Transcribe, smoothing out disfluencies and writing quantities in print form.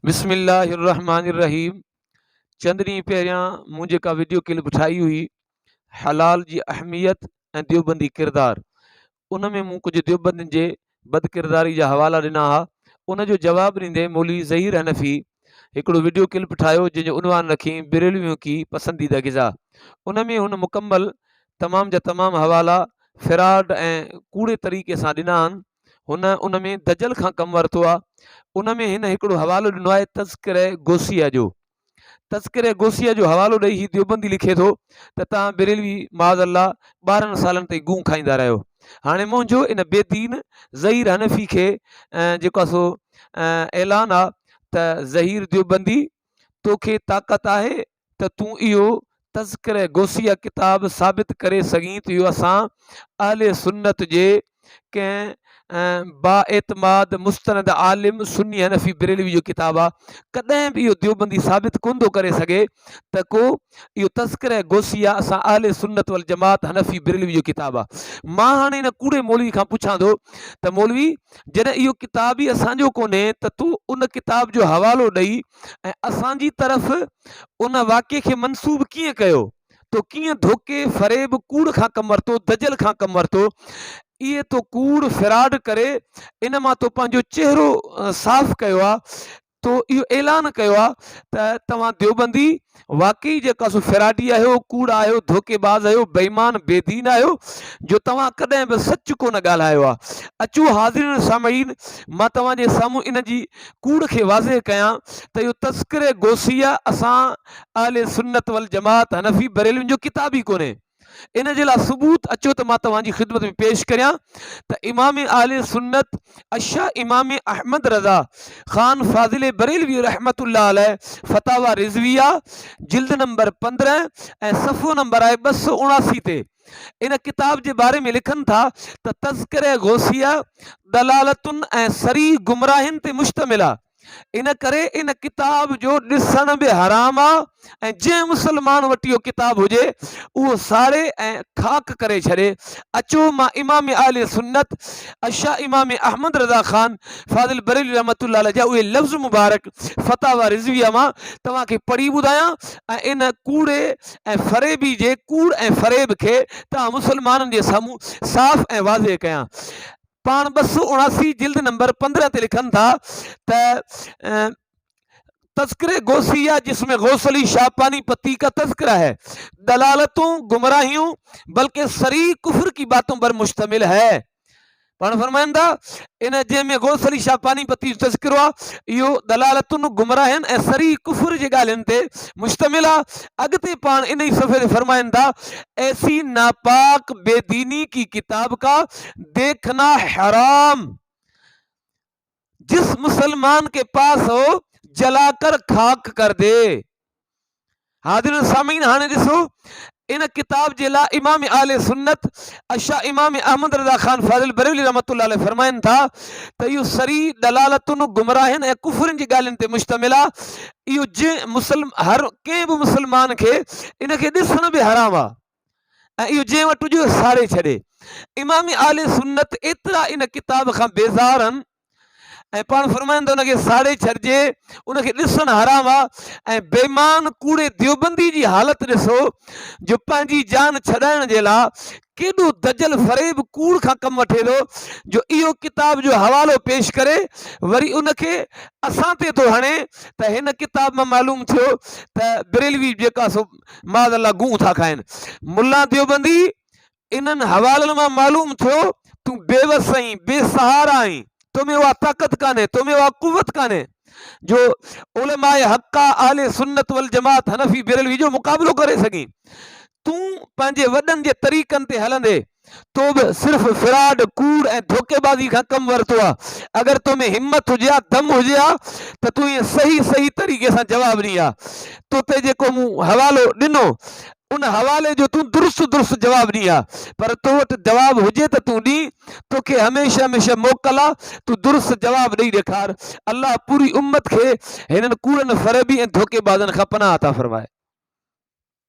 बिस्मिल्लाहिर्रहमानिर्रहीम। चंद ॾींहं पहिरियां मूं जेका वीडियो क्लिप ठाही हुई हलाल जी अहमियत ऐं देवबंदी किरदार, उन में मूं कुझु देवबंदियुनि जे बदकिरदारी जा हवाला ॾिना हुआ। उन जो जवाबु ॾींदे मौलवी ज़हीर हनफ़ी हिकिड़ो वीडियो क्लिप ठाहियो जंहिंजो उनवान रखी बिरेलवियों की पसंदीदा ग़िज़ा। उन में हुन मुकम्मल तमाम जा तमाम हवाला फ़िराड ऐं कूड़े तरीक़े सां ॾिना आहिनि। उन में दजल खां कमु वरितो आहे। उन में हिन हिकिड़ो हवालो ॾिनो आहे तज़किरे गोसिया जो। तज़किरे गोसिया जो हवालो ॾेई हीउ देवबंदी लिखे थो त तव्हां बिरेलवी माज़अल्लाह 12 सालनि ताईं गूं खाईंदा रहियो। हाणे मुंहिंजो इन बेदीन ज़हीर हनफ़ी खे जेको आहे सो ऐलान आहे त ज़हीर देवबंदी, तोखे ताक़त आहे त तूं इहो तज़किरे गोसिया किताब साबित करे सघीं त इहो असां अहले सुन्नत जे कंहिं बाएतमाद मुस्तनद आलिम सुन्नी हनफ़ी बिरेलवी जो किताब आहे। कॾहिं बि इहो देवबंदी साबित कोन थो करे सघे त को इहो तज़किरे गोसिया असां अहले सुन्नत वल जमात हनफ़ी बिरेलवी जो किताब आहे। मां हाणे हिन कूड़े मौलवी खां पुछां थो त मौलवी, जॾहिं इहो किताब ई असांजो कोन्हे त तूं उन किताब जो हवालो ॾेई ऐं असांजी तरफ़ उन वाक़े खे मनसूब कीअं कयो? तो कीअं धोखे फ़रेब कूड़ खां कमु वरितो, दजल खां कमु वरितो? इहे तो कूड़ फ़िराड करे इन मां तो पंहिंजो चेहरो साफ़ कयो आहे। तो इहो ऐलान कयो आहे त तव्हां देवबंदी वाकई जेका सो फ़िराडी आहियो, कूड़ आहियो, धोखेबाज़ आहियो, बेईमान बेदीन आहियो, जो तव्हां कॾहिं बि सच कोन ॻाल्हायो आहे। अचो हाज़िरीन सामईन, मां तव्हांजे साम्हूं इन जी कूड़ खे वाज़े कयां त इहो तज़किरे गोसिया असां अहले सुन्नत वल जमात हनफ़ी बरेलवियुनि जो किताब ई कोन्हे। इन जे लाइ सबूत अचो त मां तव्हांजी ख़िदमत में पेश करियां त इमाम अहले सुन्नत अशा इमाम अहमद रज़ा ख़ान फ़ाज़िल बरेलवी रहमतुल्लाह अलैह फ़तावा रिज़विया जिल्द नंबर 15 ऐं सफ़ो नंबर आहे 279 ते इन किताब जे बारे में लिखनि था त तज़किरे गोसिया दलालतुन ऐं सरी गुमराहिन ते मुश्तमिल आहे। इन करे इन किताब जो ॾिसण बि हराम आहे ऐं जंहिं मुसलमान वटि इहो किताब हुजे उहो साड़े ऐं खाक करे छॾे। अचो मां इमाम अहले सुन्नत अशा इमाम अहमद रज़ा ख़ान फ़ाज़िल बरेलवी रहमतुल्लाह अलैह जा उहे लफ़्ज़ मुबारक फ़तावा रिज़विया मां तव्हांखे पढ़ी ॿुधायां ऐं इन कूड़े ऐं फ़रेबी जे कूड़ ऐं फ़रेब खे तव्हां मुसलमाननि जे साम्हूं साफ़ ऐं वाज़े कयां। पाण 279 जिल्द नंबर 15 ते लिखनि था त तज़किरे गोसिया जिसमें गौसली शाहपानी पति का तज़किरा है, दलालतों गुमराहियों बल्कि सरी कुफ्र की बातों पर मुश्तमिल है। पाण फरमाइनि था इन जंहिंमें गौसली शाहपानी पति जो तज़किरो आहे इहो दलालतुन गुमराहिन ऐं सरी कुफ्र जे ॻाल्हियुनि ते मुश्तमिल आहे। अॻिते पाण इन ई सफ़े ते फरमाइनि था, ऐसी नापाक बेदीनी की किताब का देखना हराम, जिस मुसलमान के पास हो जलाकर खाक कर दे। हाज़िरीन सामीन, हाणे ॾिसो इन किताब जे लाइ इमाम अहले सुन्नत अशा इमाम अहमद रज़ा ख़ान फ़ाज़िल बरेलवी रहमतुल्लाह अलैह फरमाइनि था त इहो सरी दलालतुन गुमराहिन ऐं कुफ्रनि जी ॻाल्हियुनि ते मुश्तमिल आहे। इहो जंहिं हर कंहिं बि मुसलमान खे इन खे ॾिसण बि हराम आहे ऐं इहो जंहिं वटि हुजे साड़े छॾे। इमाम अहले सुन्नत एतिरा इन किताब खां बेज़ार आहिनि ऐं पाण फरमाइनि त उनखे साड़े छॾिजे, उनखे ॾिसणु हराम आहे। ऐं बेईमान कूड़े देवबंदी जी हालति ॾिसो जो पंहिंजी जान छॾाइण जे लाइ केॾो दजल फ़रेब कूड़ खां कमु वठे थो, जो इहो किताब जो हवालो पेश करे वरी उनखे असां ते थो हणे त हिन किताब मां मालूम थियो त बिरेलवी जेका सो माज़अल्लाह गूं था खाइनि। मुल्ला देवबंदी, इन्हनि हवालनि मां मालूम थियो तूं बेवस आहीं, बेसहारा आहीं, तुम्हें वह ताकत कान्हे, तुम्हें वह कुव्वत कान्हे जो उलमाए हक़ा अहले सुन्नत वल जमात हनफ़ी बिरेलवी जो मुक़ाबिलो करे सघीं। तूं पंहिंजे वॾनि जे तरीक़नि ते हलंदे तो बि सिर्फ़ु फ़िराड कूड़ ऐं धोखेबाज़ी खां कमु वरितो आहे। अगरि तो में हिम्मत हुजे हा, दम हुजे हा त तूं इहे सही सही तरीक़े सां जवाबु ॾीं हा। तो ते जेको मूं हवालो ॾिनो उन हवाले जो तूं दुरुस्त जवाबु ॾीं हा, पर तो वटि जवाबु हुजे त तूं ॾीं, तोखे हमेशह हमेशह मोकल आहे, तूं दुरुस्त जवाबु ॾेई ॾेखार। अल्लाह पूरी उम्मत खे हिननि कूड़नि फ़रेबी ऐं धोखेबाज़नि खां पनाह अता फ़रमाए।